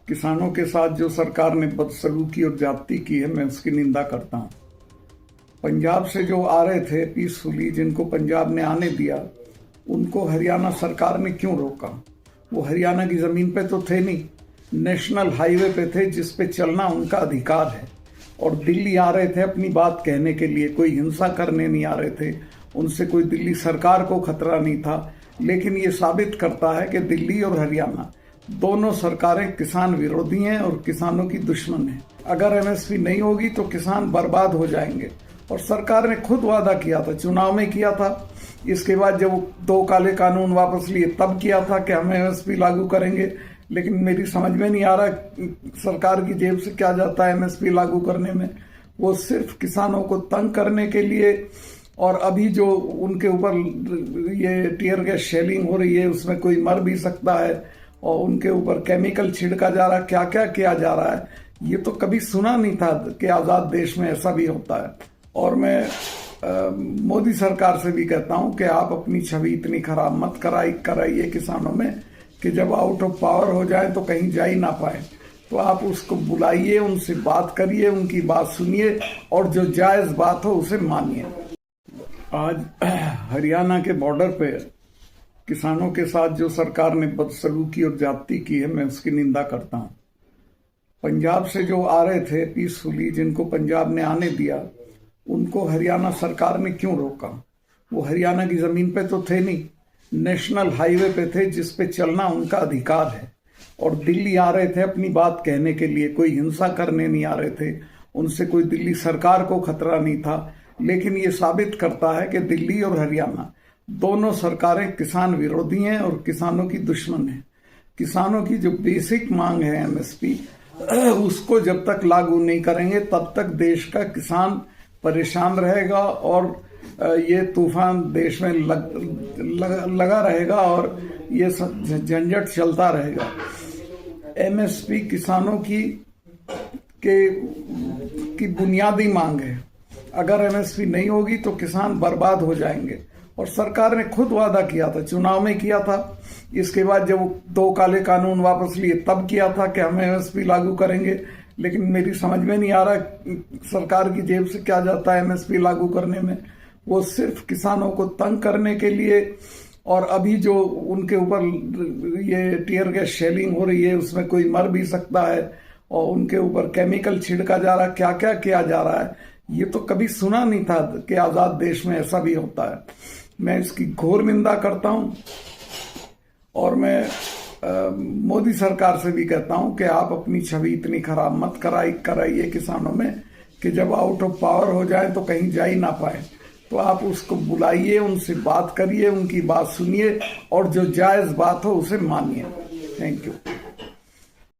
किसानों के साथ जो सरकार ने बदसलूकी और ज्यादती की है, मैं उसकी निंदा करता हूं। पंजाब से जो आ रहे थे पीसफुली, जिनको पंजाब ने आने दिया, उनको हरियाणा सरकार ने क्यों रोका? वो हरियाणा की जमीन पे तो थे नहीं, नेशनल हाईवे पे थे जिस पे चलना उनका अधिकार है। और दिल्ली आ रहे थे अपनी बात कहने के लिए, कोई हिंसा करने नहीं आ रहे थे, उनसे कोई दिल्ली सरकार को खतरा नहीं था। लेकिन ये साबित करता है कि दिल्ली और हरियाणा दोनों सरकारें किसान विरोधी हैं और किसानों की दुश्मन हैं। अगर एमएसपी नहीं होगी तो किसान बर्बाद हो जाएंगे। और सरकार ने खुद वादा किया था, चुनाव में किया था, इसके बाद जब 2 काले कानून वापस लिए तब किया था कि हम एमएसपी लागू करेंगे। लेकिन मेरी समझ में नहीं आ रहा सरकार की जेब से क्या जाता है एमएसपी लागू करने में। वो सिर्फ किसानों को तंग करने के लिए, और अभी जो उनके ऊपर ये टीयर गैस शेलिंग हो रही है उसमें कोई मर भी सकता है, और उनके ऊपर केमिकल छिड़का जा रहा है, क्या क्या किया जा रहा है, ये तो कभी सुना नहीं था कि आजाद देश में ऐसा भी होता है। और मैं मोदी सरकार से भी कहता हूं कि आप अपनी छवि इतनी खराब मत कराइए किसानों में कि जब आउट ऑफ पावर हो जाए तो कहीं जा ही ना पाए। तो आप उसको बुलाइए, उनसे बात करिए, उनकी बात सुनिए और जो जायज बात हो उसे मानिए। आज हरियाणा के बॉर्डर पे किसानों के साथ जो सरकार ने बदसलूकी और ज्यादती की है, मैं उसकी निंदा करता हूं। पंजाब से जो आ रहे थे पीसफुली, जिनको पंजाब ने आने दिया, उनको हरियाणा सरकार ने क्यों रोका? वो हरियाणा की जमीन पे तो थे नहीं, नेशनल हाईवे पे थे जिस पे चलना उनका अधिकार है। और दिल्ली आ रहे थे अपनी बात कहने के लिए, कोई हिंसा करने नहीं आ रहे थे, उनसे कोई दिल्ली सरकार को खतरा नहीं था। लेकिन ये साबित करता है कि दिल्ली और हरियाणा दोनों सरकारें किसान विरोधी हैं और किसानों की दुश्मन हैं। किसानों की जो बेसिक मांग है एमएसपी, उसको जब तक लागू नहीं करेंगे तब तक देश का किसान परेशान रहेगा और ये तूफान देश में लगा रहेगा और ये झंझट चलता रहेगा। एमएसपी किसानों की बुनियादी मांग है। अगर एमएसपी नहीं होगी तो किसान बर्बाद हो जाएंगे। और सरकार ने खुद वादा किया था, चुनाव में किया था, इसके बाद जब 2 काले कानून वापस लिए तब किया था कि हम एमएसपी लागू करेंगे। लेकिन मेरी समझ में नहीं आ रहा सरकार की जेब से क्या जाता है एमएसपी लागू करने में। वो सिर्फ किसानों को तंग करने के लिए, और अभी जो उनके ऊपर ये टीयर गैस शेलिंग हो रही है उसमें कोई मर भी सकता है, और उनके ऊपर केमिकल छिड़का जा रहा है, क्या क्या किया जा रहा है, ये तो कभी सुना नहीं था कि आजाद देश में ऐसा भी होता है। मैं इसकी घोर निंदा करता हूं। और मैं मोदी सरकार से भी कहता हूं कि आप अपनी छवि इतनी खराब मत कराइए किसानों में कि जब आउट ऑफ पावर हो जाए तो कहीं जा ही ना पाए। तो आप उसको बुलाइए, उनसे बात करिए, उनकी बात सुनिए और जो जायज बात हो उसे मानिए। Thank you.